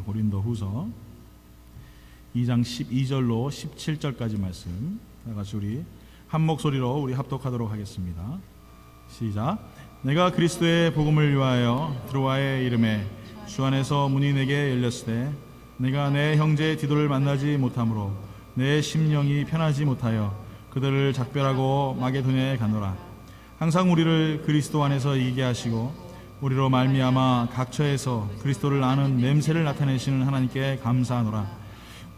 고린도후서 2장 12절로 17절까지 말씀 다 같이 우리 한 목소리로 우리 합독하도록 하겠습니다. 시작. 내가 그리스도의 복음을 위하여 드로아의 이름에 주 안에서 문이 내게 열렸으되 내가 내 형제 디도를 만나지 못하므로 내 심령이 편하지 못하여 그들을 작별하고 마게도냐에 가노라. 항상 우리를 그리스도 안에서 이기게 하시고 우리로 말미암아 각처에서 그리스도를 아는 냄새를 나타내시는 하나님께 감사하노라.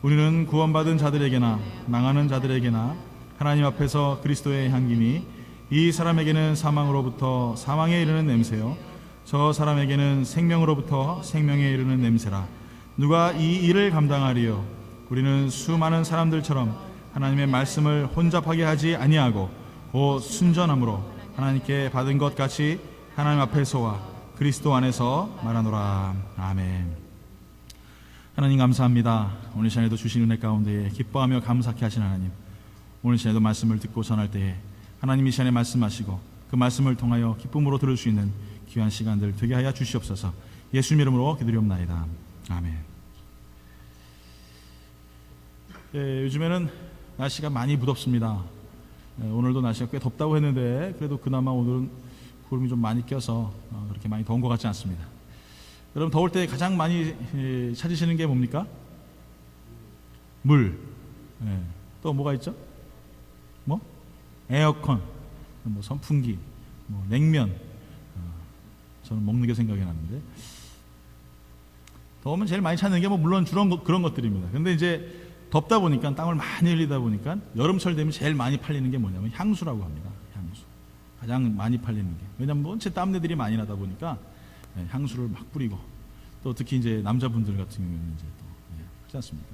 우리는 구원받은 자들에게나 망하는 자들에게나 하나님 앞에서 그리스도의 향기니 이 사람에게는 사망으로부터 사망에 이르는 냄새요 저 사람에게는 생명으로부터 생명에 이르는 냄새라. 누가 이 일을 감당하리요? 우리는 수많은 사람들처럼 하나님의 말씀을 혼잡하게 하지 아니하고 곧 순전함으로 하나님께 받은 것 같이 하나님 앞에서와 그리스도 안에서 말하노라. 아멘. 하나님 감사합니다. 오늘 시간에도 주신 은혜 가운데 기뻐하며 감사케 하신 하나님, 오늘 시간에도 말씀을 듣고 전할 때에 하나님이 시간에 말씀하시고 그 말씀을 통하여 기쁨으로 들을 수 있는 귀한 시간들 되게 하여 주시옵소서. 예수님 이름으로 기도리옵나이다. 아멘. 요즘에는 날씨가 많이 무덥습니다. 오늘도 날씨가 꽤 덥다고 했는데 그래도 그나마 오늘은 구름이 좀 많이 껴서 그렇게 많이 더운 것 같지 않습니다. 여러분, 더울 때 가장 많이 찾으시는 게 뭡니까? 물. 또 뭐가 있죠? 뭐? 에어컨, 뭐 선풍기, 뭐 냉면. 저는 먹는 게 생각이 나는데, 더우면 제일 많이 찾는 게 뭐 물론 그런 것들입니다. 근데 이제 덥다 보니까, 땀을 많이 흘리다 보니까 여름철 되면 제일 많이 팔리는 게 뭐냐면 향수라고 합니다. 향수. 가장 많이 팔리는 게. 왜냐면 뭐 제 땀내들이 많이 나다 보니까 향수를 막 뿌리고, 또 특히 이제 남자분들 같은 경우는 이제 또 하지 않습니까?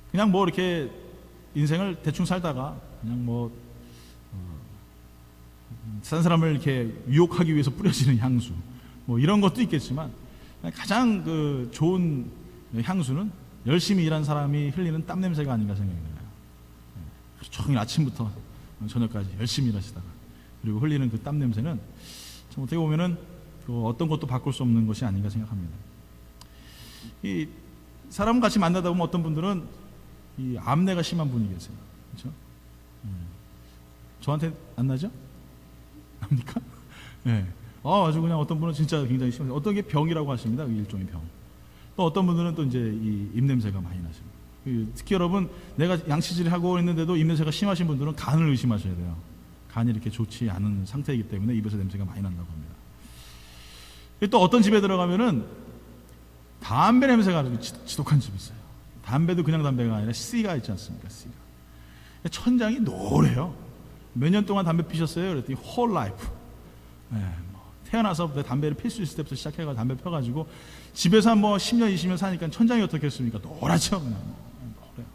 그냥 뭐 이렇게 인생을 대충 살다가 그냥 뭐 딴 사람을 이렇게 유혹하기 위해서 뿌려지는 향수, 뭐 이런 것도 있겠지만 가장 그 좋은 향수는 열심히 일한 사람이 흘리는 땀 냄새가 아닌가 생각이 들어요. 종일 아침부터 저녁까지 열심히 일하시다가 그리고 흘리는 그 땀 냄새는 참 어떻게 보면은 어떤 것도 바꿀 수 없는 것이 아닌가 생각합니다. 이 사람 같이 만나다 보면 어떤 분들은 이 암내가 심한 분이 계세요. 그렇죠? 저한테 안 나죠? 납니까? 네. 아주 그냥 어떤 분은 진짜 굉장히 심해요. 어떤 게 병이라고 하십니다. 일종의 병. 또 어떤 분들은 또 이제 이 입냄새가 많이 나십니다. 특히 여러분, 내가 양치질을 하고 있는데도 입냄새가 심하신 분들은 간을 의심하셔야 돼요. 간이 이렇게 좋지 않은 상태이기 때문에 입에서 냄새가 많이 난다고 합니다. 또 어떤 집에 들어가면은 담배 냄새가 아주 지독한 집이 있어요. 담배도 그냥 담배가 아니라 씨가 있지 않습니까? 씨가. 천장이 노래요. 몇 년 동안 담배 피셨어요? 그랬더니 whole life. 태어나서 담배를 필 수 있을 때부터 시작해가지고 담배 펴가지고 집에서 한 뭐 10년, 20년 사니까 천장이 어떻겠습니까? 노랗죠. 그냥 노래요.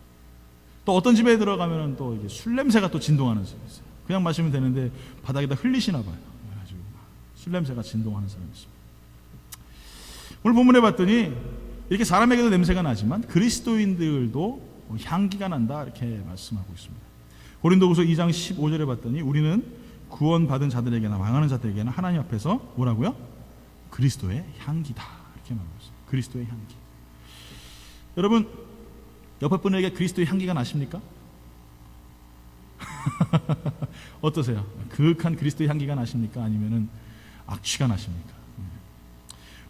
또 어떤 집에 들어가면은 또 이게 술 냄새가 또 진동하는 집이 있어요. 그냥 마시면 되는데 바닥에다 흘리시나 봐요. 그래가지고 술 냄새가 진동하는 사람이 있습니다. 오늘 본문에 봤더니 이렇게 사람에게도 냄새가 나지만 그리스도인들도 향기가 난다 이렇게 말씀하고 있습니다. 고린도후서 2장 15절에 봤더니 우리는 구원받은 자들에게나 망하는 자들에게나 하나님 앞에서 뭐라고요? 그리스도의 향기다 이렇게 말하고 있습니다. 그리스도의 향기. 여러분, 옆에 분에게 그리스도의 향기가 나십니까? 어떠세요? 그윽한 그리스도의 향기가 나십니까? 아니면은 악취가 나십니까?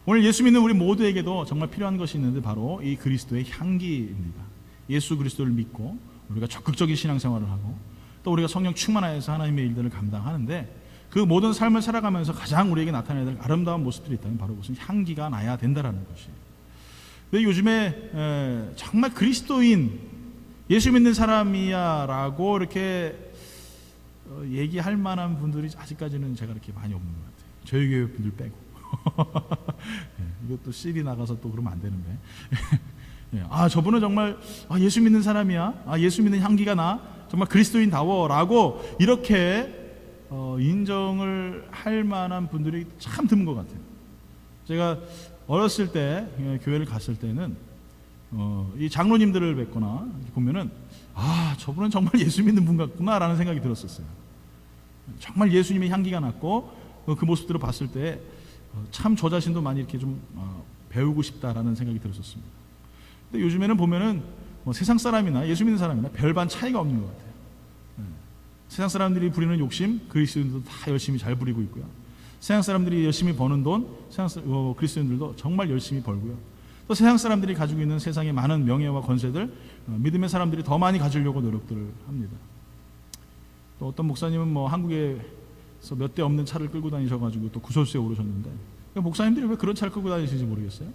오늘 예수 믿는 우리 모두에게도 정말 필요한 것이 있는데 바로 이 그리스도의 향기입니다. 예수 그리스도를 믿고 우리가 적극적인 신앙생활을 하고 또 우리가 성령 충만하여서 하나님의 일들을 감당하는데 그 모든 삶을 살아가면서 가장 우리에게 나타나야 될 아름다운 모습들이 있다면 바로 그것은 향기가 나야 된다라는 것이에요. 근데 요즘에 정말 그리스도인, 예수 믿는 사람이야 라고 이렇게 얘기할 만한 분들이 아직까지는 제가 이렇게 많이 없는 것 같아요. 저희 교회 분들 빼고. 이것도 CD 나가서 또 그러면 안 되는데. 저분은 정말 예수 믿는 사람이야. 예수 믿는 향기가 나. 정말 그리스도인다워 라고 이렇게 인정을 할 만한 분들이 참 드문 것 같아요. 제가 어렸을 때 교회를 갔을 때는 이 장로님들을 뵙거나 보면은 저분은 정말 예수 믿는 분 같구나 라는 생각이 들었었어요. 정말 예수님의 향기가 났고 그 모습들을 봤을 때 참 저 자신도 많이 이렇게 좀 배우고 싶다라는 생각이 들었었습니다. 근데 요즘에는 보면은 세상 사람이나 예수 믿는 사람이나 별반 차이가 없는 것 같아요. 세상 사람들이 부리는 욕심, 그리스도인들도 다 열심히 잘 부리고 있고요. 세상 사람들이 열심히 버는 돈, 그리스도인들도 정말 열심히 벌고요. 또 세상 사람들이 가지고 있는 세상의 많은 명예와 권세들, 믿음의 사람들이 더 많이 가지려고 노력들을 합니다. 또 어떤 목사님은 한국에서 몇 대 없는 차를 끌고 다니셔가지고 또 구설수에 오르셨는데, 목사님들이 왜 그런 차를 끌고 다니시는지 모르겠어요.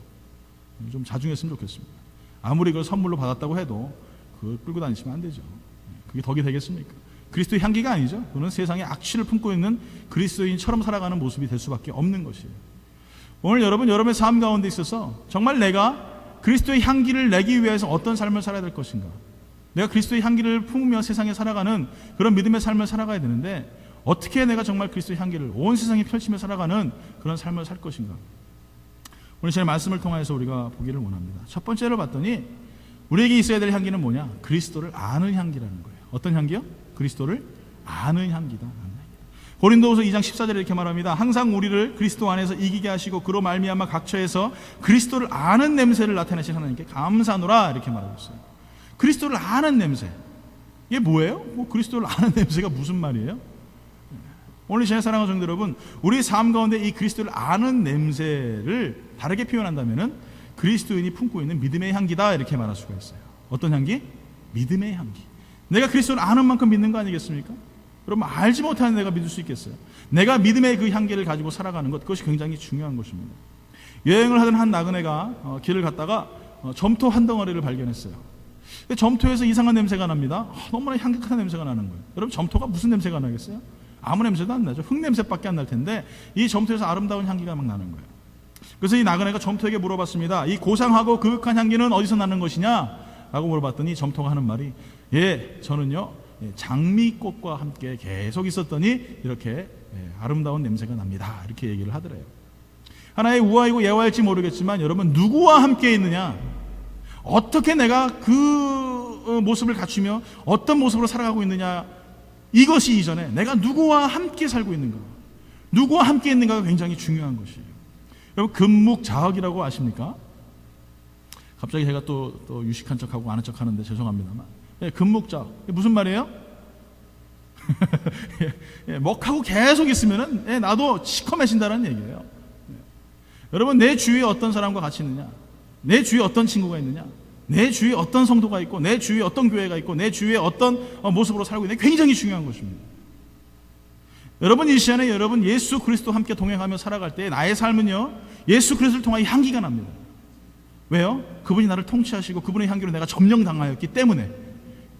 좀 자중했으면 좋겠습니다. 아무리 그걸 선물로 받았다고 해도 그걸 끌고 다니시면 안 되죠. 그게 덕이 되겠습니까? 그리스도의 향기가 아니죠. 그는 세상에 악취를 품고 있는 그리스도인처럼 살아가는 모습이 될 수밖에 없는 것이에요. 오늘 여러분의 삶 가운데 있어서 정말 내가 그리스도의 향기를 내기 위해서 어떤 삶을 살아야 될 것인가, 내가 그리스도의 향기를 품으며 세상에 살아가는 그런 믿음의 삶을 살아가야 되는데, 어떻게 내가 정말 그리스도의 향기를 온 세상에 펼치며 살아가는 그런 삶을 살 것인가, 오늘 제 말씀을 통해서 우리가 보기를 원합니다. 첫 번째로 봤더니 우리에게 있어야 될 향기는 뭐냐? 그리스도를 아는 향기라는 거예요. 어떤 향기요? 그리스도를 아는 향기다. 고린도후서 2장 14절에 이렇게 말합니다. 항상 우리를 그리스도 안에서 이기게 하시고 그로 말미암아 각처에서 그리스도를 아는 냄새를 나타내신 하나님께 감사하노라, 이렇게 말하고 있어요. 그리스도를 아는 냄새, 이게 뭐예요? 그리스도를 아는 냄새가 무슨 말이에요? 오늘 제 사랑하는 성도 여러분, 우리 삶 가운데 이 그리스도를 아는 냄새를 다르게 표현한다면은 그리스도인이 품고 있는 믿음의 향기다, 이렇게 말할 수가 있어요. 어떤 향기? 믿음의 향기. 내가 그리스도를 아는 만큼 믿는 거 아니겠습니까? 여러분, 알지 못하는 내가 믿을 수 있겠어요? 내가 믿음의 그 향기를 가지고 살아가는 것, 그것이 굉장히 중요한 것입니다. 여행을 하던 한 나그네가 길을 갔다가 점토 한 덩어리를 발견했어요. 점토에서 이상한 냄새가 납니다. 너무나 향긋한 냄새가 나는 거예요. 여러분, 점토가 무슨 냄새가 나겠어요? 아무 냄새도 안 나죠. 흙냄새밖에 안 날 텐데 이 점토에서 아름다운 향기가 막 나는 거예요. 그래서 이 나그네가 점토에게 물어봤습니다. 이 고상하고 그윽한 향기는 어디서 나는 것이냐? 라고 물어봤더니 점토가 하는 말이, 저는요 장미꽃과 함께 계속 있었더니 이렇게 아름다운 냄새가 납니다, 이렇게 얘기를 하더래요. 하나의 우화이고 예화일지 모르겠지만, 여러분, 누구와 함께 있느냐, 어떻게 내가 그 모습을 갖추며 어떤 모습으로 살아가고 있느냐, 이것이 이전에 내가 누구와 함께 살고 있는가, 누구와 함께 있는가가 굉장히 중요한 것이에요. 여러분, 금묵자학이라고 아십니까? 갑자기 제가 또 유식한 척하고 아는 척 하는데 죄송합니다만, 금묵자학, 무슨 말이에요? 먹하고 계속 있으면은 나도 시커매진다는 얘기예요. 여러분, 내 주위에 어떤 사람과 같이 있느냐, 내 주위에 어떤 친구가 있느냐, 내 주위에 어떤 성도가 있고, 내 주위에 어떤 교회가 있고, 내 주위에 어떤 모습으로 살고 있느냐, 굉장히 중요한 것입니다. 여러분, 이 시간에 여러분 예수 그리스도와 함께 동행하며 살아갈 때 나의 삶은요 예수 그리스도를 통하여 향기가 납니다. 왜요? 그분이 나를 통치하시고 그분의 향기로 내가 점령당하였기 때문에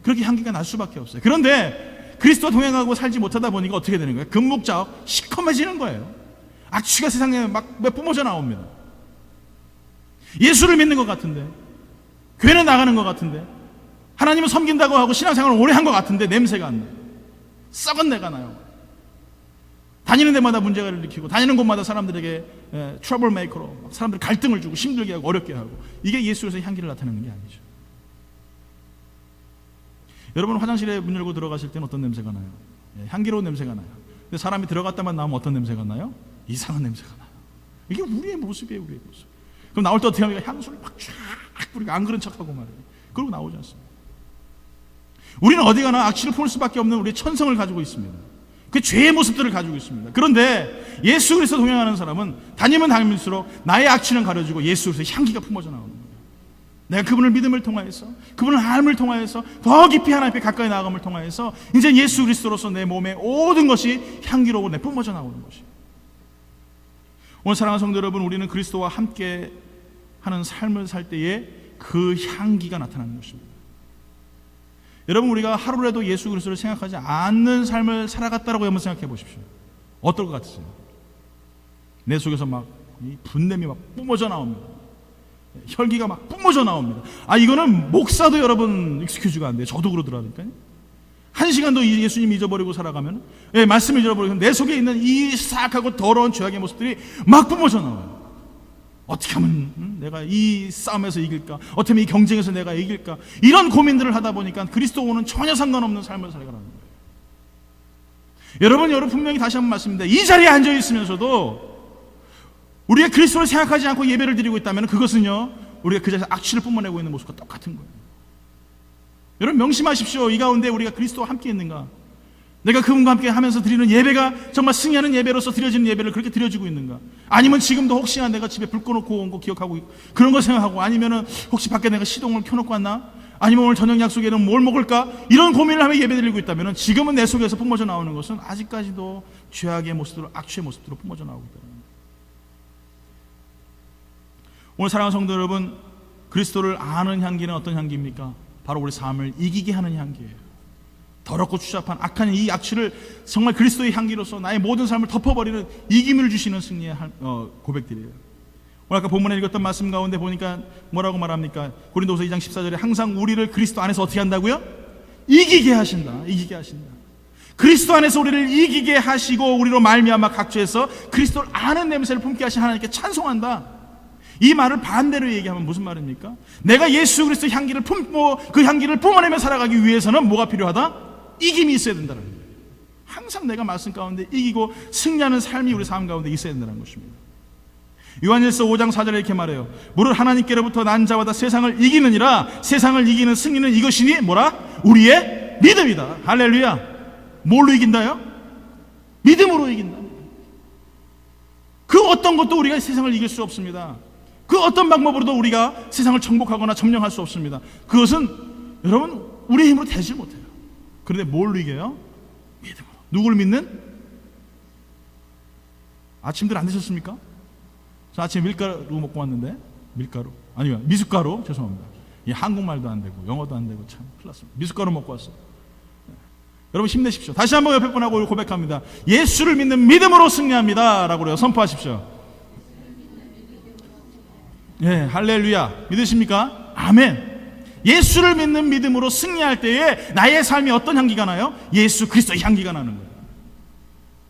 그렇게 향기가 날 수밖에 없어요. 그런데 그리스도와 동행하고 살지 못하다 보니까 어떻게 되는 거예요? 금묵자학, 시커매지는 거예요. 악취가 세상에 막 뿜어져 나옵니다. 예수를 믿는 것 같은데, 교회는 나가는 것 같은데, 하나님을 섬긴다고 하고 신앙생활을 오래 한 것 같은데 냄새가 안 나요. 썩은 내가 나요. 다니는 데마다 문제를 일으키고, 다니는 곳마다 사람들에게 트러블 메이커로 사람들 갈등을 주고 힘들게 하고 어렵게 하고, 이게 예수에서 향기를 나타내는 게 아니죠. 여러분, 화장실에 문 열고 들어가실 때는 어떤 냄새가 나요? 향기로운 냄새가 나요. 근데 사람이 들어갔다만 나오면 어떤 냄새가 나요? 이상한 냄새가 나요. 이게 우리의 모습이에요, 우리의 모습. 그럼 나올 때 어떻게 합니까? 향수를 막 쫙 뿌리고 안 그런 척하고 말이에요. 그러고 나오지 않습니다. 우리는 어디 가나 악취를 품을 수밖에 없는 우리의 천성을 가지고 있습니다. 그 죄의 모습들을 가지고 있습니다. 그런데 예수 그리스도 동행하는 사람은 다니면 다닐수록 나의 악취는 가려지고 예수 그리스도의 향기가 품어져 나오는 거예요. 내가 그분을 믿음을 통하여서, 그분을 알음을 통하여서, 더 깊이 하나님께 가까이 나아감을 통하여서 이제 예수 그리스도로서 내 몸의 모든 것이 향기로워 내 뿜어져 나오는 것이에요. 오늘 사랑하는 성도 여러분, 우리는 그리스도와 함께 하는 삶을 살 때에 그 향기가 나타나는 것입니다. 여러분, 우리가 하루라도 예수 그리스도를 생각하지 않는 삶을 살아갔다라고 한번 생각해 보십시오. 어떨 것 같으세요? 내 속에서 막 분냄이 막 뿜어져 나옵니다. 혈기가 막 뿜어져 나옵니다. 이거는 목사도 여러분 익스큐즈가 안 돼요. 저도 그러더라니까요. 한 시간도 예수님 잊어버리고 살아가면, 말씀을 잊어버리고 내 속에 있는 이 싹하고 더러운 죄악의 모습들이 막 뿜어져 나와요. 어떻게 하면 내가 이 싸움에서 이길까? 어떻게 하면 이 경쟁에서 내가 이길까? 이런 고민들을 하다 보니까 그리스도와는 전혀 상관없는 삶을 살아가는 거예요. 여러분 분명히 다시 한번 말씀드립니다. 이 자리에 앉아 있으면서도 우리가 그리스도를 생각하지 않고 예배를 드리고 있다면 그것은요, 우리가 그 자리에서 악취를 뿜어내고 있는 모습과 똑같은 거예요. 여러분 명심하십시오. 이 가운데 우리가 그리스도와 함께 있는가? 내가 그분과 함께 하면서 드리는 예배가 정말 승리하는 예배로서 드려지는 예배를 그렇게 드려지고 있는가? 아니면 지금도 혹시나 내가 집에 불 꺼놓고 온 거 기억하고 그런 거 생각하고, 아니면은 혹시 밖에 내가 시동을 켜놓고 왔나? 아니면 오늘 저녁 약속에는 뭘 먹을까? 이런 고민을 하며 예배 드리고 있다면 지금은 내 속에서 뿜어져 나오는 것은 아직까지도 죄악의 모습으로, 악취의 모습으로 뿜어져 나오고 있다. 오늘 사랑하는 성도 여러분, 그리스도를 아는 향기는 어떤 향기입니까? 바로 우리 삶을 이기게 하는 향기예요. 더럽고 추잡한 악한 이 악취를 정말 그리스도의 향기로서 나의 모든 삶을 덮어버리는 이김을 주시는 승리의 고백들이에요. 오늘 아까 본문에 읽었던 말씀 가운데 보니까 뭐라고 말합니까? 고린도서 2장 14절에 항상 우리를 그리스도 안에서 어떻게 한다고요? 이기게 하신다. 이기게 하신다. 그리스도 안에서 우리를 이기게 하시고 우리로 말미암아 각처에서 그리스도를 아는 냄새를 품게 하신 하나님께 찬송한다. 이 말을 반대로 얘기하면 무슨 말입니까? 내가 예수 그리스도 향기를 품고 그 향기를 뿜어내며 살아가기 위해서는 뭐가 필요하다? 이김이 있어야 된다는 거예요. 항상 내가 말씀 가운데 이기고 승리하는 삶이 우리 삶 가운데 있어야 된다는 것입니다. 요한일서 5장 4절에 이렇게 말해요. 무릇 하나님께로부터 난 자마다 세상을 이기느니라. 세상을 이기는 승리는 이것이니 뭐라? 우리의 믿음이다. 할렐루야. 뭘로 이긴다요? 믿음으로 이긴다. 그 어떤 것도 우리가 세상을 이길 수 없습니다. 그 어떤 방법으로도 우리가 세상을 정복하거나 점령할 수 없습니다. 그것은 여러분 우리의 힘으로 되지 못해요. 그런데 뭘로 이겨요? 믿음으로. 누구를 믿는? 아침들 안 드셨습니까? 저 아침에 밀가루 먹고 왔는데, 밀가루? 아니요, 미숫가루. 죄송합니다. 이 한국말도 안 되고 영어도 안 되고 참 큰일 났습니다. 미숫가루 먹고 왔어요. 네. 여러분 힘내십시오. 다시 한번 옆에 분하고 고백합니다. 예수를 믿는 믿음으로 승리합니다 라고 그래요. 선포하십시오. 예, 할렐루야. 믿으십니까? 아멘. 예수를 믿는 믿음으로 승리할 때에 나의 삶이 어떤 향기가 나요? 예수 그리스도의 향기가 나는 거예요.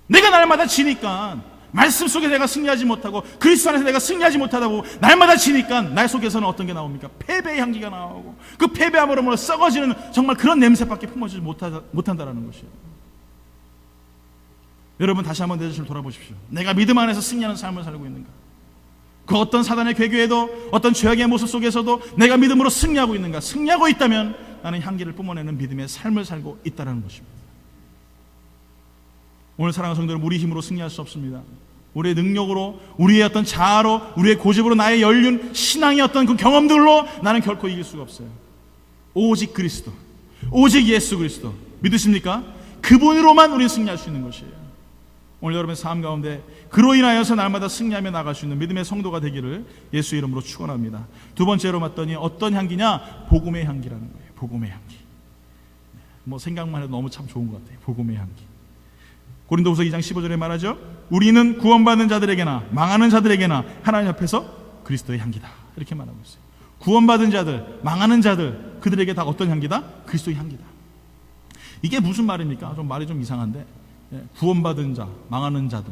내가 날마다 지니까, 말씀 속에 내가 승리하지 못하고 그리스도 안에서 내가 승리하지 못하다고 날마다 지니까 나의 속에서는 어떤 게 나옵니까? 패배의 향기가 나오고 그 패배함으로 썩어지는 정말 그런 냄새밖에 품어지지 못한다라는 것이에요. 여러분 다시 한번 내 자신을 돌아보십시오. 내가 믿음 안에서 승리하는 삶을 살고 있는가? 그 어떤 사단의 괴교에도 어떤 죄악의 모습 속에서도 내가 믿음으로 승리하고 있는가? 승리하고 있다면 나는 향기를 뿜어내는 믿음의 삶을 살고 있다는 것입니다. 오늘 사랑하는 성도들, 우리 힘으로 승리할 수 없습니다. 우리의 능력으로, 우리의 어떤 자아로, 우리의 고집으로, 나의 연륜, 신앙의 어떤 그 경험들로 나는 결코 이길 수가 없어요. 오직 그리스도, 오직 예수 그리스도 믿으십니까? 그분으로만 우리는 승리할 수 있는 것이에요. 오늘 여러분의 삶 가운데 그로 인하여서 날마다 승리하며 나갈 수 있는 믿음의 성도가 되기를 예수 이름으로 축원합니다. 두 번째로 봤더니 어떤 향기냐? 복음의 향기라는 거예요. 복음의 향기. 뭐 생각만 해도 너무 참 좋은 것 같아요. 복음의 향기. 고린도후서 2장 15절에 말하죠. 우리는 구원받는 자들에게나 망하는 자들에게나 하나님 앞에서 그리스도의 향기다. 이렇게 말하고 있어요. 구원받은 자들, 망하는 자들, 그들에게 다 어떤 향기다? 그리스도의 향기다. 이게 무슨 말입니까? 좀 말이 좀 이상한데, 구원받은 자, 망하는 자들.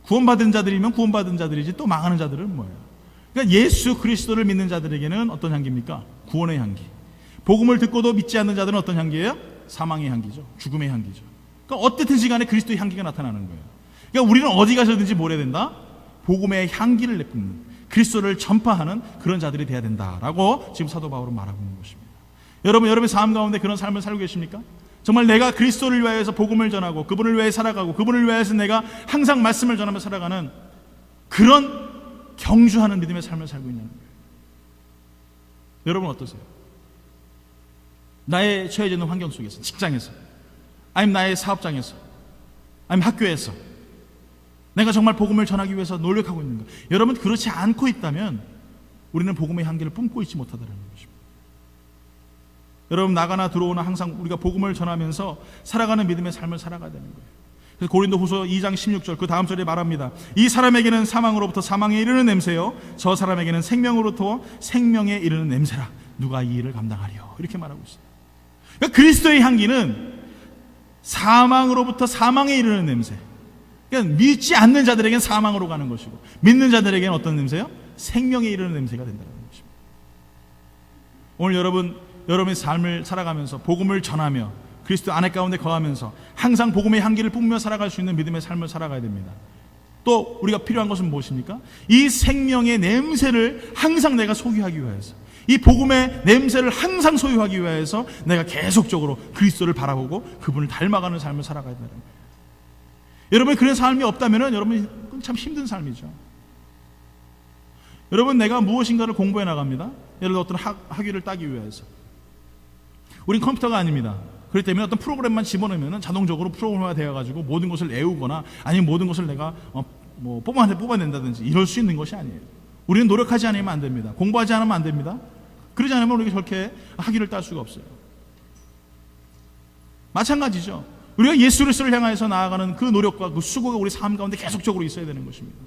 구원받은 자들이면 구원받은 자들이지 또 망하는 자들은 뭐예요? 그러니까 예수 그리스도를 믿는 자들에게는 어떤 향기입니까? 구원의 향기. 복음을 듣고도 믿지 않는 자들은 어떤 향기예요? 사망의 향기죠. 죽음의 향기죠. 그러니까 어쨌든지 간에 그리스도의 향기가 나타나는 거예요. 그러니까 우리는 어디 가서든지 뭘 해야 된다? 복음의 향기를 내뿜는, 그리스도를 전파하는 그런 자들이 돼야 된다라고 지금 사도 바울은 말하고 있는 것입니다. 여러분, 여러분의 삶 가운데 그런 삶을 살고 계십니까? 정말 내가 그리스도를 위하여서 복음을 전하고 그분을 위해 살아가고 그분을 위하여서 내가 항상 말씀을 전하며 살아가는 그런 경주하는 믿음의 삶을 살고 있냐는 거예요. 여러분 어떠세요? 나의 처해져 있는 환경 속에서, 직장에서, 아니면 나의 사업장에서, 아니면 학교에서 내가 정말 복음을 전하기 위해서 노력하고 있는가? 여러분 그렇지 않고 있다면 우리는 복음의 향기를 뿜고 있지 못하다는 것입니다. 여러분 나가나 들어오나 항상 우리가 복음을 전하면서 살아가는 믿음의 삶을 살아가야 되는 거예요. 그래서 고린도후서 2장 16절 그 다음 절에 말합니다. 이 사람에게는 사망으로부터 사망에 이르는 냄새요, 저 사람에게는 생명으로부터 생명에 이르는 냄새라. 누가 이 일을 감당하리요? 이렇게 말하고 있어요. 그러니까 그리스도의 향기는 사망으로부터 사망에 이르는 냄새. 그러니까 믿지 않는 자들에게는 사망으로 가는 것이고 믿는 자들에게는 어떤 냄새요? 생명에 이르는 냄새가 된다는 것입니다. 오늘 여러분의 삶을 살아가면서 복음을 전하며 그리스도 안에 가운데 거하면서 항상 복음의 향기를 뿜으며 살아갈 수 있는 믿음의 삶을 살아가야 됩니다. 또 우리가 필요한 것은 무엇입니까? 이 생명의 냄새를 항상 내가 소유하기 위해서, 이 복음의 냄새를 항상 소유하기 위해서 내가 계속적으로 그리스도를 바라보고 그분을 닮아가는 삶을 살아가야 된다는 거예요. 여러분, 그런 삶이 없다면 여러분 참 힘든 삶이죠. 여러분, 내가 무엇인가를 공부해 나갑니다. 예를 들어 어떤 학위를 따기 위해서. 우린 컴퓨터가 아닙니다. 그렇기 때문에 어떤 프로그램만 집어넣으면 자동적으로 프로그램화 되어가지고 모든 것을 외우거나 아니면 모든 것을 내가 뽑아낸다든지 이럴 수 있는 것이 아니에요. 우리는 노력하지 않으면 안 됩니다. 공부하지 않으면 안 됩니다. 그러지 않으면 우리가 저렇게 학위를 딸 수가 없어요. 마찬가지죠. 우리가 예수 그리스도를 향해서 나아가는 그 노력과 그 수고가 우리 삶 가운데 계속적으로 있어야 되는 것입니다.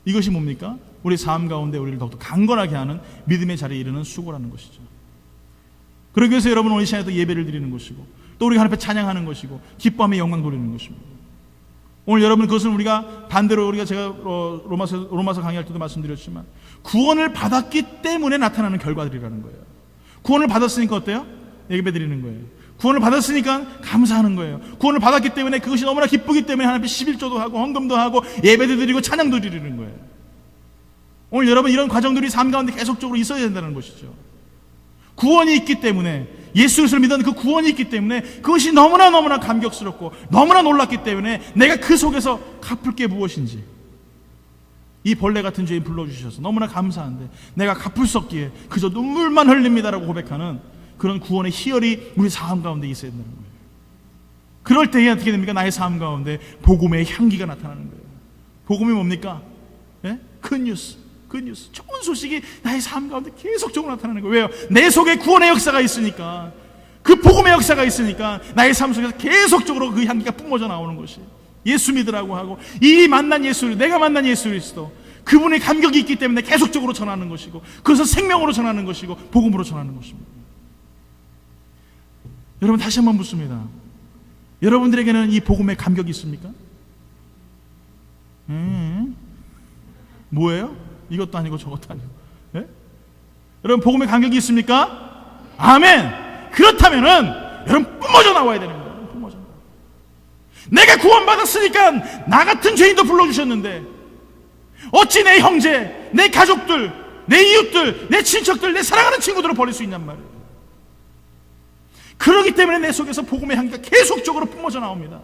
이것이 뭡니까? 우리 삶 가운데 우리를 더욱더 강건하게 하는 믿음의 자리에 이르는 수고라는 것이죠. 그러기 위해서 여러분 오늘 이 시간에 또 예배를 드리는 것이고, 또 우리가 하나님 앞에 찬양하는 것이고, 기뻐하며 영광 돌리는 것입니다. 오늘 여러분, 그것은 우리가 반대로 제가 로마서 강의할 때도 말씀드렸지만 구원을 받았기 때문에 나타나는 결과들이라는 거예요. 구원을 받았으니까 어때요? 예배 드리는 거예요. 구원을 받았으니까 감사하는 거예요. 구원을 받았기 때문에 그것이 너무나 기쁘기 때문에 하나님 앞에 11조도 하고 헌금도 하고 예배도 드리고 찬양도 드리는 거예요. 오늘 여러분, 이런 과정들이 삶 가운데 계속적으로 있어야 된다는 것이죠. 구원이 있기 때문에, 예수 그리스도를 믿는 그 구원이 있기 때문에 그것이 너무나 감격스럽고 너무나 놀랐기 때문에 내가 그 속에서 갚을 게 무엇인지, 이 벌레 같은 죄인 불러주셔서 너무나 감사한데 내가 갚을 수 없기에 그저 눈물만 흘립니다라고 고백하는 그런 구원의 희열이 우리 삶 가운데 있어야 된다는 거예요. 그럴 때에 어떻게 됩니까? 나의 삶 가운데 복음의 향기가 나타나는 거예요. 복음이 뭡니까? 예? 굿뉴스, 좋은 소식이 나의 삶 가운데 계속적으로 나타나는 거예요. 왜요? 내 속에 구원의 역사가 있으니까, 그 복음의 역사가 있으니까 나의 삶 속에서 계속적으로 그 향기가 뿜어져 나오는 것이, 예수 믿으라고 하고 이 만난 예수, 내가 만난 예수 그리스도, 그분의 감격이 있기 때문에 계속적으로 전하는 것이고, 그것을 생명으로 전하는 것이고 복음으로 전하는 것입니다. 여러분, 다시 한번 묻습니다. 여러분들에게는 이 복음의 감격이 있습니까? 뭐예요? 이것도 아니고 저것도 아니고. 예? 여러분, 복음의 감격이 있습니까? 아멘. 그렇다면은 여러분 뿜어져 나와야 되는 거예요. 뿜어져. 내가 구원받았으니까 나 같은 죄인도 불러주셨는데 어찌 내 형제, 내 가족들, 내 이웃들, 내 친척들, 내 사랑하는 친구들을 버릴 수 있냔 말이에요. 그렇기 때문에 내 속에서 복음의 향기가 계속적으로 뿜어져 나옵니다.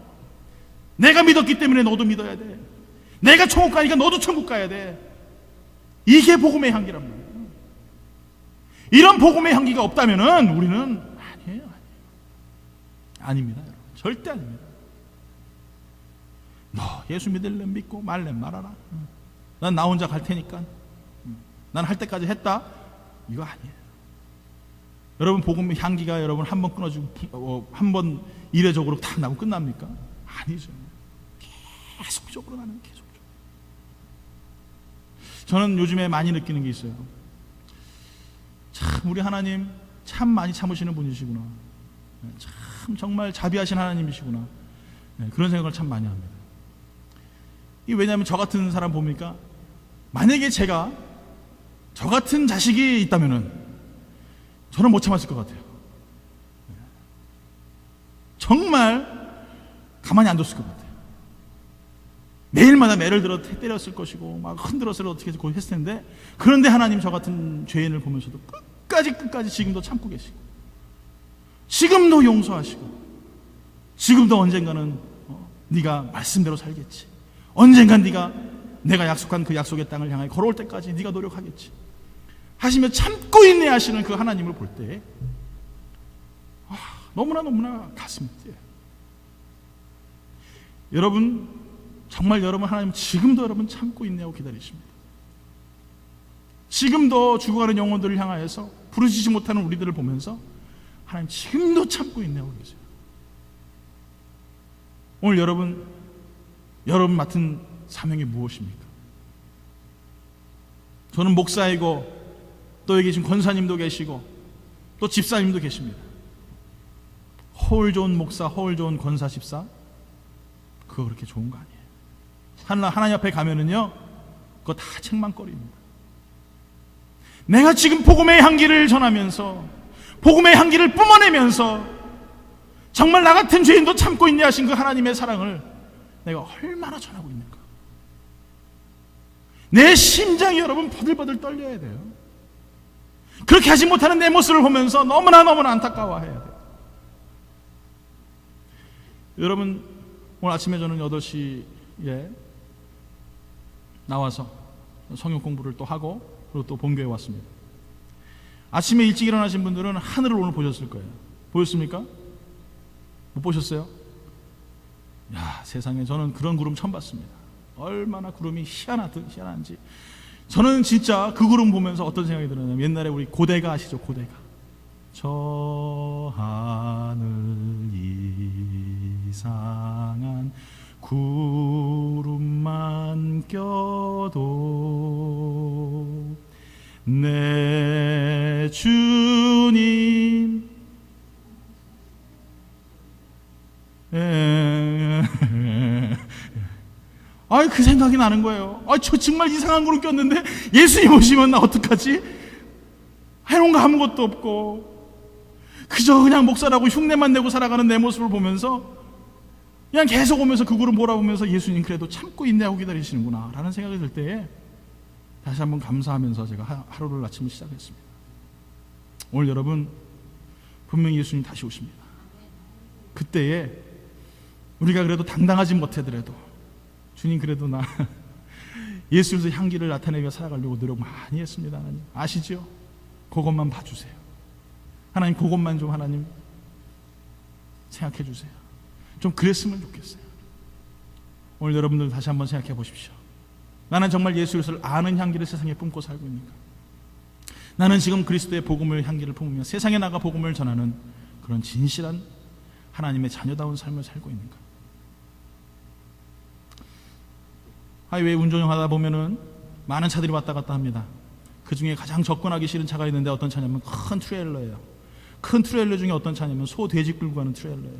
내가 믿었기 때문에 너도 믿어야 돼. 내가 천국 가니까 너도 천국 가야 돼. 이게 복음의 향기란 말이에요. 이런 복음의 향기가 없다면은 우리는 아닙니다. 여러분. 절대 아닙니다. 너 예수 믿을래 믿고 말래 말아라. 난 나 혼자 갈 테니까. 난 할 때까지 했다. 이거 아니에요. 여러분, 복음의 향기가 여러분 한 번 끊어지고 한 번 이례적으로 탁 나고 끝납니까? 아니죠. 계속적으로 나는 계속적으로. 저는 요즘에 많이 느끼는 게 있어요. 참 우리 하나님 참 많이 참으시는 분이시구나. 참 정말 자비하신 하나님이시구나. 그런 생각을 참 많이 합니다. 왜냐하면 저 같은 사람 봅니까? 만약에 제가 저 같은 자식이 있다면은 저는 못 참았을 것 같아요. 정말 가만히 안 뒀을 것 같아요. 매일마다 매를 들어 때렸을 것이고 막 흔들어서 어떻게 했을 텐데, 그런데 하나님 저 같은 죄인을 보면서도 끝까지 지금도 참고 계시고, 지금도 용서하시고, 지금도 언젠가는 네가 말씀대로 살겠지, 언젠간 네가 내가 약속한 그 약속의 땅을 향해 걸어올 때까지 네가 노력하겠지 하시며 참고 있네 하시는 그 하나님을 볼 때 너무나 가슴이 뛰어요. 여러분, 정말 여러분, 하나님 지금도 여러분 참고 있냐고 기다리십니다. 지금도 죽어가는 영혼들을 향하여서 부르짖지 못하는 우리들을 보면서 하나님 지금도 참고 있냐고 계세요. 오늘 여러분 맡은 사명이 무엇입니까? 저는 목사이고 또 여기 지금 권사님도 계시고 또 집사님도 계십니다. 허울 좋은 목사, 허울 좋은 권사, 집사, 그거 그렇게 좋은 거 아니에요. 하나님 앞에 가면은요, 그거 다 책망거리입니다. 내가 지금 복음의 향기를 전하면서, 복음의 향기를 뿜어내면서 정말 나 같은 죄인도 참고 있냐 하신 그 하나님의 사랑을 내가 얼마나 전하고 있는가. 내 심장이 여러분 버들버들 떨려야 돼요. 그렇게 하지 못하는 내 모습을 보면서 너무나 안타까워해야 돼요. 여러분, 오늘 아침에 저는 8시에 나와서 성경 공부를 또 하고 그리고 또 본교에 왔습니다. 아침에 일찍 일어나신 분들은 하늘을 오늘 보셨을 거예요. 보였습니까? 못 보셨어요? 야, 세상에 저는 그런 구름 처음 봤습니다. 얼마나 구름이 희한한지. 저는 진짜 그 구름 보면서 어떤 생각이 들었냐면, 옛날에 우리 고대가 아시죠? 고대가. 저 하늘 이상한 구름만 껴도 내 주님 그 생각이 나는 거예요. 저 정말 이상한 구름 꼈는데 예수님 오시면 나 어떡하지? 해놓은 거 아무것도 없고 그저 그냥 목사라고 흉내만 내고 살아가는 내 모습을 보면서 그냥 계속 오면서 그 구름 보라보면서 예수님 그래도 참고 인내하고 기다리시는구나 라는 생각이 들 때에 다시 한번 감사하면서 제가 하루를 아침을 시작했습니다. 오늘 여러분 분명히 예수님 다시 오십니다. 그때에 우리가 그래도 당당하지 못하더라도 주님 그래도 나 예수에서 향기를 나타내며 살아가려고 노력 많이 했습니다. 하나님 아시죠? 그것만 봐주세요. 하나님 그것만 좀 하나님 생각해 주세요. 좀 그랬으면 좋겠어요. 오늘 여러분들 다시 한번 생각해 보십시오. 나는 정말 예수 그리스도를 아는 향기를 세상에 뿜고 살고 있는가? 나는 지금 그리스도의 복음을 향기를 품으며 세상에 나가 복음을 전하는 그런 진실한 하나님의 자녀다운 삶을 살고 있는가? 하이웨이 운전하다 보면은 많은 차들이 왔다 갔다 합니다. 그 중에 가장 접근하기 싫은 차가 있는데 어떤 차냐면 큰 트레일러예요. 큰 트레일러 중에 어떤 차냐면 소, 돼지 끌고 가는 트레일러예요.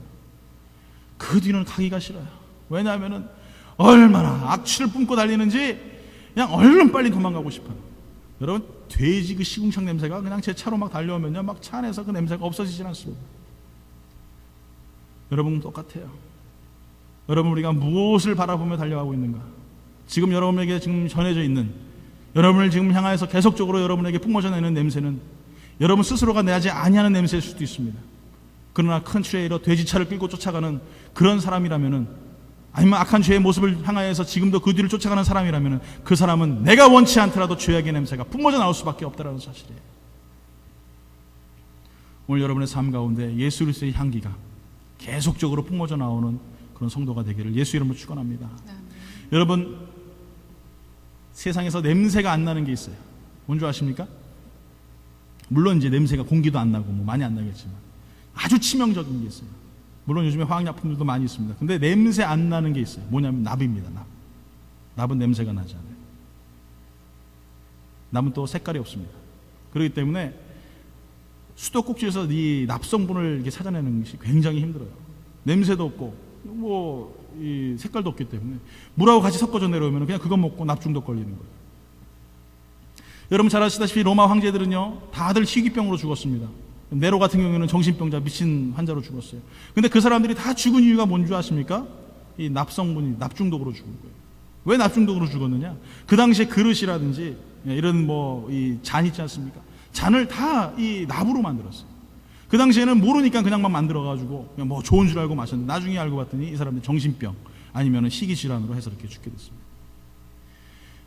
그 뒤는 가기가 싫어요. 왜냐하면은 얼마나 악취를 뿜고 달리는지 그냥 얼른 빨리 도망가고 싶어요. 여러분, 돼지 그 시궁창 냄새가 그냥 제 차로 막 달려오면요, 막 차 안에서 그 냄새가 없어지진 않습니다. 여러분은 똑같아요. 여러분, 우리가 무엇을 바라보며 달려가고 있는가? 지금 여러분에게 지금 전해져 있는, 여러분을 지금 향하여서 계속적으로 여러분에게 뿜어져내는 냄새는 여러분 스스로가 내지 아니하는 냄새일 수도 있습니다. 그러나 큰 트레일러 돼지차를 끌고 쫓아가는 그런 사람이라면은, 아니면 악한 죄의 모습을 향하여서 지금도 그 뒤를 쫓아가는 사람이라면은, 그 사람은 내가 원치 않더라도 죄악의 냄새가 뿜어져 나올 수밖에 없다는 사실이에요. 오늘 여러분의 삶 가운데 예수 그리스도의 향기가 계속적으로 뿜어져 나오는 그런 성도가 되기를 예수 이름으로 축원합니다. 여러분, 세상에서 냄새가 안 나는 게 있어요. 뭔지 아십니까? 물론 이제 냄새가 공기도 안 나고 뭐 많이 안 나겠지만 아주 치명적인 게 있어요. 물론 요즘에 화학약품들도 많이 있습니다. 근데 냄새 안 나는 게 있어요. 뭐냐면 납입니다. 납은 냄새가 나지 않아요. 납은 또 색깔이 없습니다. 그렇기 때문에 수도꼭지에서 이 납성분을 이렇게 찾아내는 것이 굉장히 힘들어요. 냄새도 없고 이 색깔도 없기 때문에 물하고 같이 섞어져 내려오면 그냥 그거 먹고 납중독 걸리는 거예요. 여러분 잘 아시다시피 로마 황제들은요 다들 희귀병으로 죽었습니다. 네로 같은 경우에는 정신병자 미친 환자로 죽었어요. 근데 그 사람들이 다 죽은 이유가 뭔지 아십니까? 이 납성분이 납중독으로 죽은 거예요. 왜 납중독으로 죽었느냐? 그 당시에 그릇이라든지 이런 이 잔 있지 않습니까? 잔을 다 이 납으로 만들었어요. 그 당시에는 모르니까 그냥 막 만들어가지고 그냥 뭐 좋은 줄 알고 마셨는데 나중에 알고 봤더니 이 사람들 정신병 아니면 희귀질환으로 해서 이렇게 죽게 됐습니다.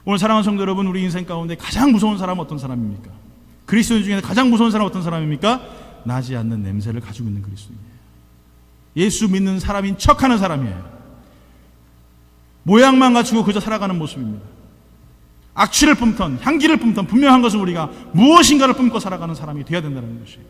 오늘 사랑하는 성도 여러분, 우리 인생 가운데 가장 무서운 사람은 어떤 사람입니까? 그리스도인 중에 가장 무서운 사람은 어떤 사람입니까? 나지 않는 냄새를 가지고 있는 그리스도인이에요. 예수 믿는 사람인 척하는 사람이에요. 모양만 갖추고 그저 살아가는 모습입니다. 악취를 뿜던 향기를 뿜던 분명한 것은 우리가 무엇인가를 뿜고 살아가는 사람이 되어야 된다는 것이에요.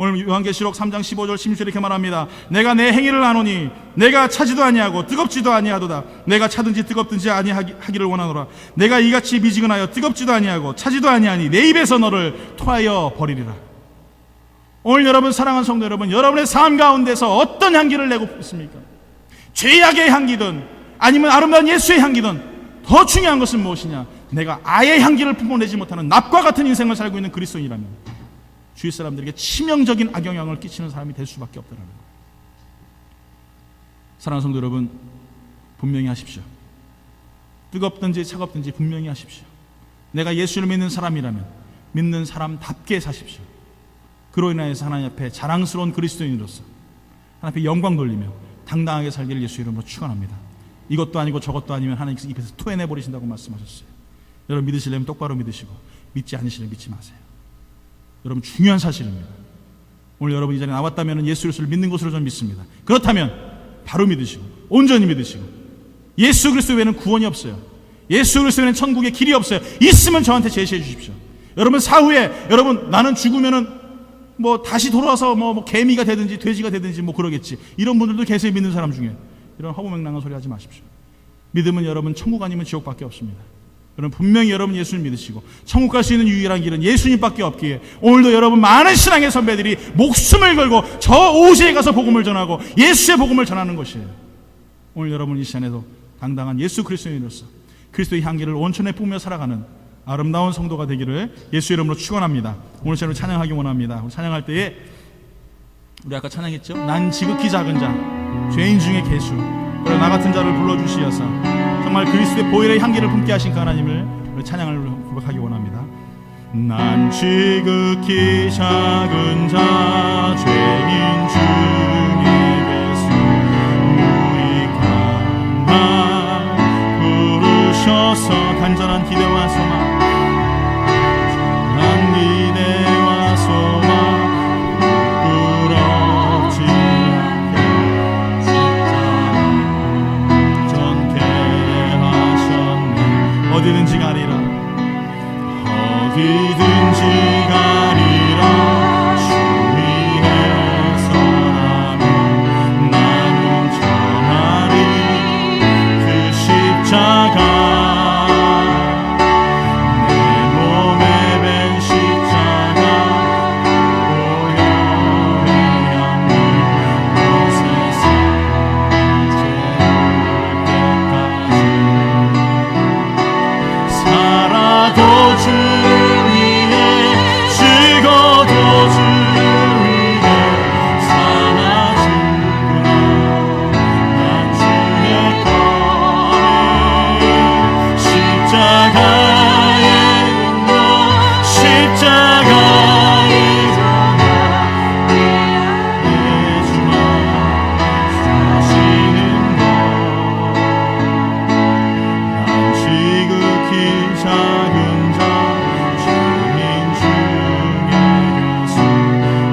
오늘 요한계시록 3장 15절 16절에 이렇게 말합니다. 내가 내 행위를 아노니 내가 차지도 아니하고 뜨겁지도 아니하도다. 내가 차든지 뜨겁든지 아니하기를 원하노라. 내가 이같이 미지근하여 뜨겁지도 아니하고 차지도 아니하니 내 입에서 너를 토하여 버리리라. 오늘 여러분 사랑하는 성도 여러분, 여러분의 삶 가운데서 어떤 향기를 내고 있습니까? 죄악의 향기든 아니면 아름다운 예수의 향기든 더 중요한 것은 무엇이냐? 내가 아예 향기를 품어내지 못하는 납과 같은 인생을 살고 있는 그리스도인이라면 주위 사람들에게 치명적인 악영향을 끼치는 사람이 될 수밖에 없다는 거예요. 사랑하는 성도 여러분, 분명히 하십시오. 뜨겁든지 차갑든지 분명히 하십시오. 내가 예수를 믿는 사람이라면 믿는 사람답게 사십시오. 그로 인하여서 하나님 앞에 자랑스러운 그리스도인으로서 하나님 앞에 영광 돌리며 당당하게 살기를 예수 이름으로 축원합니다. 이것도 아니고 저것도 아니면 하나님께서 입에서 토해내버리신다고 말씀하셨어요. 여러분 믿으시려면 똑바로 믿으시고 믿지 않으시려면 믿지 마세요. 여러분 중요한 사실입니다. 오늘 여러분 이 자리에 나왔다면 예수 그리스도를 믿는 것으로 저는 믿습니다. 그렇다면 바로 믿으시고 온전히 믿으시고 예수 그리스도 외에는 구원이 없어요. 예수 그리스도 외에는 천국의 길이 없어요. 있으면 저한테 제시해 주십시오. 여러분 사후에 여러분 나는 죽으면은 뭐 다시 돌아와서 뭐 개미가 되든지 돼지가 되든지 뭐 그러겠지. 이런 분들도 계세요. 믿는 사람 중에. 이런 허무맹랑한 소리 하지 마십시오. 믿음은 여러분 천국 아니면 지옥밖에 없습니다. 여러분 분명히 여러분 예수를 믿으시고 천국 갈 수 있는 유일한 길은 예수님밖에 없기에 오늘도 여러분 많은 신앙의 선배들이 목숨을 걸고 저 오지에 가서 복음을 전하고 예수의 복음을 전하는 것이에요. 오늘 여러분 이 시간에도 당당한 예수 그리스도인으로서 그리스도의 향기를 온천에 뿜으며 살아가는 아름다운 성도가 되기를 예수 이름으로 축원합니다. 오늘 저는 찬양하기 원합니다. 우리 찬양할 때에 우리 아까 찬양했죠? 난 지극히 작은 자 죄인 중에 괴수 그리고 나 같은 자를 불러주시어서 정말 그리스도의 보혈의 향기를 품게 하신 그 하나님을 찬양을 고백하기 원합니다. 난 지극히 작은 자 죄인 중에 괴수 우리 강만 부르셔서 간절한 기대와 소망 간절한 기대와 소망 부끄럽지 않게 전케 하셨네. 어디든지 가리라 어디든지 가리라 주 위에 서라면 나는 전하리 그 십자가 내 몸에 밴 십자가 보혈의 향기 어세상 채울 때까지 살아도 주 위에 죽어도 주 위에 사라지구나 난 주의 거리 십자가의 운명 십자가의 정말 내 주만 사시는 것 난 지극히 작은 자 죄인 중에 괴수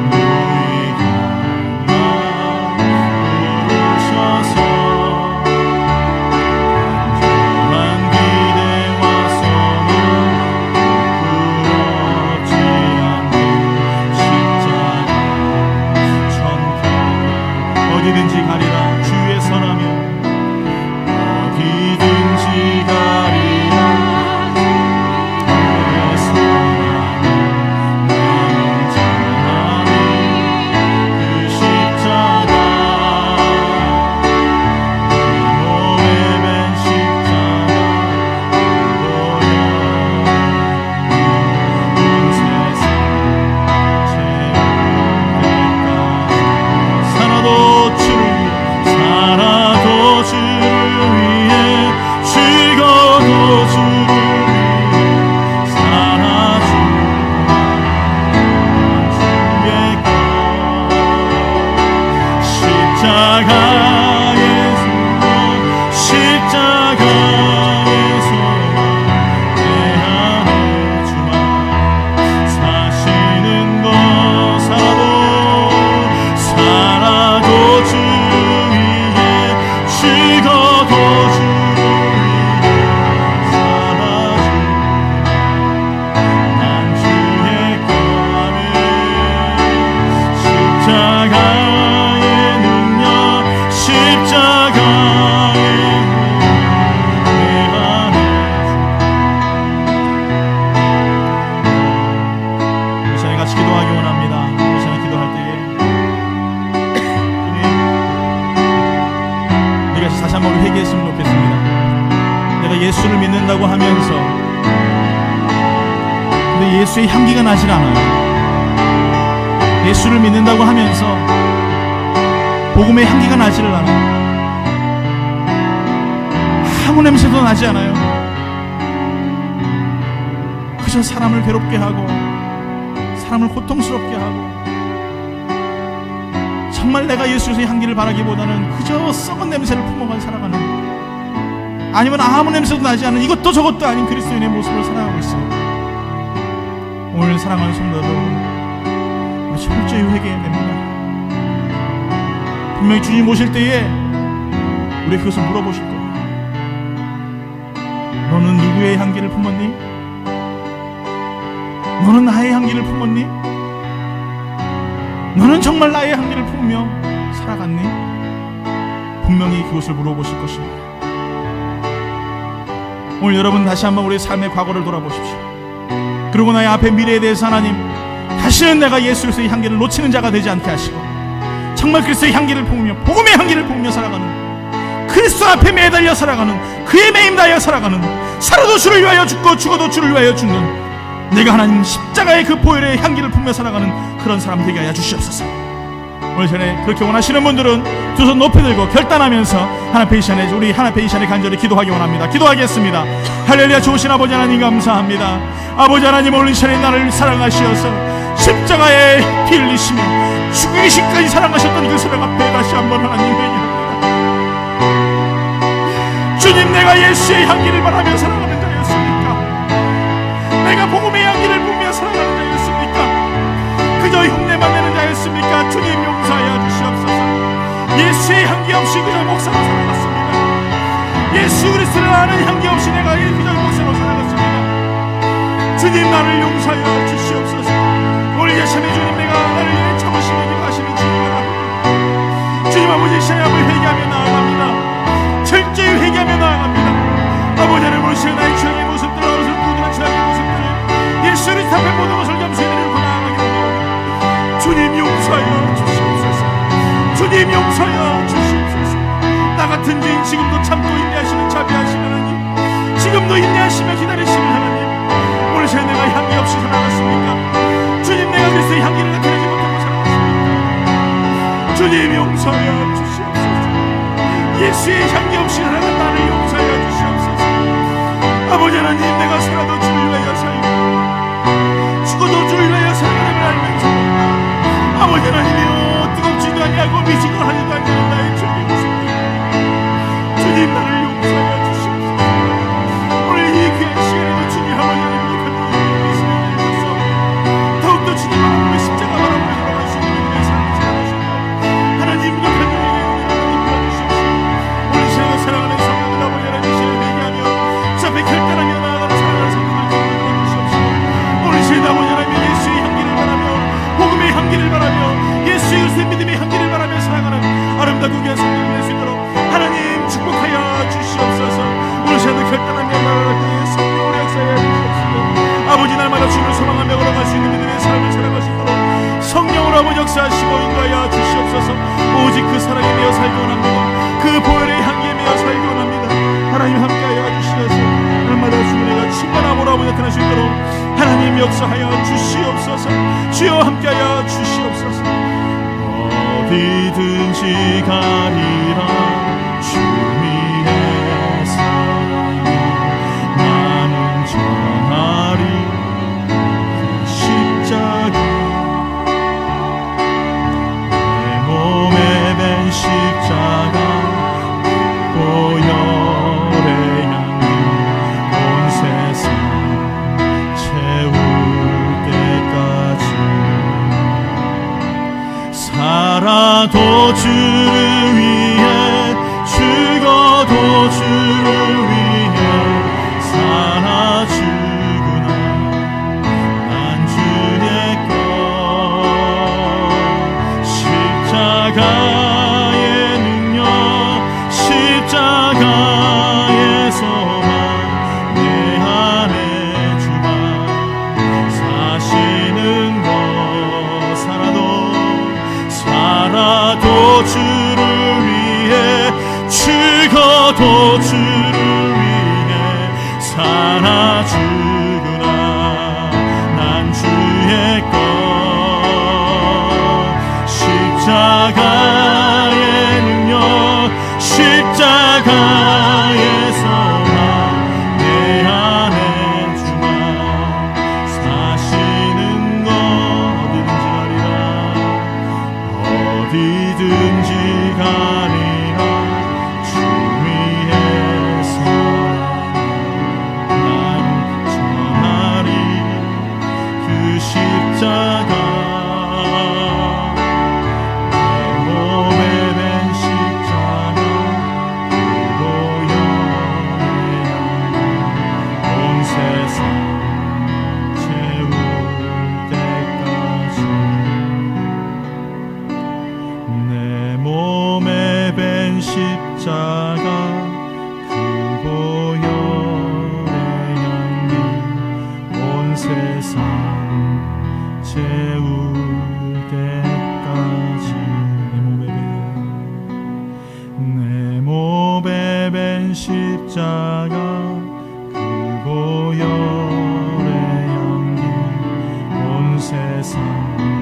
너희 강만 부르셔서 간절한 기대와 소망 부끄럽지 않게 십자가 천켜 어디든지 가리라 주의 서라면 어디든지 가리라 주의 서라면 나는 전하리 그 십자가 내 몸에 밴 십자가 보혈 온 세상 채울 때까지 살아도 주를 위해 죽어도 주를 위해 살아주구나 주의 것 십자가의 소망 십자가의 소망 내 안에 주만 사시는 것 살아도 주 위에 죽어도 주 위에 살아주구나 난 주의 거함에 십자가의 능력 십자가의 내 안에 이 시간에 같이 기도하기 원합니다. 이 시간에 기도할 때에 주님 우리가 다시 한번 회개했으면 좋겠습니다. 내가 예수를 믿는다고 하면서 근데 예수의 향기가 나질 않아요. 예수를 믿는다고 하면서 복음의 향기가 나지를 않아요. 아무 냄새도 나지 않아요. 그저 사람을 괴롭게 하고 사람을 고통스럽게 하고, 정말 내가 예수의 향기를 바라기보다는 그저 썩은 냄새를 품어가 살아가는, 아니면 아무 냄새도 나지 않은 이것도 저것도 아닌 그리스도인의 모습을 살아가고 있어요. 오늘 사랑하는 성도 여러분, 우리 철저히 회개해야 됩니다. 분명히 주님 오실 때에 우리 그것을 물어보실 거예요. 너는 누구의 향기를 품었니? 너는 나의 향기를 품었니? 너는 정말 나의 향기를 품으며 살아갔니? 분명히 그것을 물어보실 것입니다. 오늘 여러분 다시 한번 우리의 삶의 과거를 돌아보십시오. 그리고 나의 앞에 미래에 대해서 하나님, 다시는 내가 예수 그리스도의 향기를 놓치는 자가 되지 않게 하시고, 정말 그리스도의 향기를 품으며 복음의 향기를 품으며 살아가는, 그리스도 앞에 매달려 살아가는, 그의 매임 다하여 살아가는, 살아도 주를 위하여 죽고 죽어도 주를 위하여 죽는, 내가 하나님 십자가의 그 보혈의 향기를 품며 살아가는 그런 사람 되게 하여 주시옵소서. 오늘 전에 그렇게 원하시는 분들은 두 손 높이 들고 결단하면서 하나님의 이 시간에, 우리 하나님의 이 시간에 간절히 기도하기 원합니다. 기도하겠습니다. 할렐루야. 좋으신 아버지 하나님 감사합니다. 아버지 하나님, 오늘 이 시간에 나를 사랑하시어서 십자가에 피 흘리시며 죽으시기까지 사랑하셨던 그 사랑 앞에 다시 한번 하나님 회개합니다. 주님, 내가 예수의 향기를 바라며 살아가는 자였습니까? 내가 복음의 향기를 보며 살아가는 자였습니까? 그저 흉내만 내는 자였습니까? 주님 용서하여 주시옵소서. 예수의 향기 없이 그저 목사로 살아갔습니다. 예수 그리스도를 아는 향기 없이 내가 그저 목사로 살아갔습니다. 주님, 나를 용서하여 주시옵소서. 오늘 예수님의 주님, 내가 나를 위해 참으시며 기도하시는 주님 바랍니다. 주님 아버지, 시간에 한번 회개하며 나아갑니다. 철저히 회개하며 나아갑니다. 아버지 하나님, 오늘 시간에 나의 죄악의 모습들, 어리석은 부들한 죄악의 모습들을 예수 그리스도 앞에 모든 것을 겸손히 내려놓고 나아가기 원합니다. 주님 용서하여 주시옵소서. 주님 용서하여 주시옵소서. 나 같은 죄인 지금도 참고 인내하시는 자비하시는 하나님, 지금도 인내하시며 기다리시는 하나님, 오늘 시간에 내가 향기 없이 살아갔습니까? 주님, 내가 그리스도의 향기를 나타내지 못하고 살아갔습니까? 주님 용서하여 주시옵소서. 예수의 향기 없이 살아간 나를 용서하여 주시옵소서. 아버지 하나님, 내가 살아도 주를 위하여 살고 죽어도 주를 위하여 살아가는 알면서, 아버지 하나님이여, 뜨겁지도 아니하고 미지도 하지도 않는 나의 죄의 모습들, 주님 나를 용서하여 주시옵소서. 오늘 이 귀한 시간에도 주님 아버지 하나님으로 간절히 예수님을 위해서 더욱더 주님 바라보며 십자가 바라보며 돌아갈 수 있는 우리의 삶을 살아가시고, 하나님과 간절히 하나님 도와주시옵소서. 오늘 시간에 살아가는 성도들 아버지 하나님 시간을 회개하며 주 앞에 결단하며 나아가는 살아가는 성도들 주님 도와주시옵소서. 오늘 시간에 아버지 하나님 예수의 향기를 바라며 복음의 향기를 바라며 예수 그리스도의 믿음의 향기를 바라며 살아가는 아름다운 귀한 성도들 될 수 있도록 하나님 축복하여 주시옵소서. 오늘 시간에 결단하며 나아갈 때에 성령으로 역사하여 주시옵소서. 아버지, 날마다 주님을 소망하며 걸어갈 수 있는 믿음의 삶을 살아갈 수 있도록 성령으로 아버지 역사하시고 인도하여 주시옵소서. 오직 그 사랑에 매여 살기 원합니다. 그 보혈의 향기에 매여 살기 원합니다. 하나님 함께하여 주시옵소서. 날마다 주님과 충만함으로 아버지 나타날 수 있도록 하나님 역사하여 주시옵소서. 주여 함께하여 주시옵소서. 어디든지 가리라 주 위에 서면 나는 전하리 그 십자가, 내 몸에 밴 십자가 보혈의 향기 온 세상 채울 때까지, 살아도 주를 위해 죽어도 주를 위해 살아주구나. 난 주의 것, 십자가의 능력, 십자가의 소망, 내 안에 주만 사시는 것, 살아도 주 십자가 십자가 그 보혈의 향기 온 세상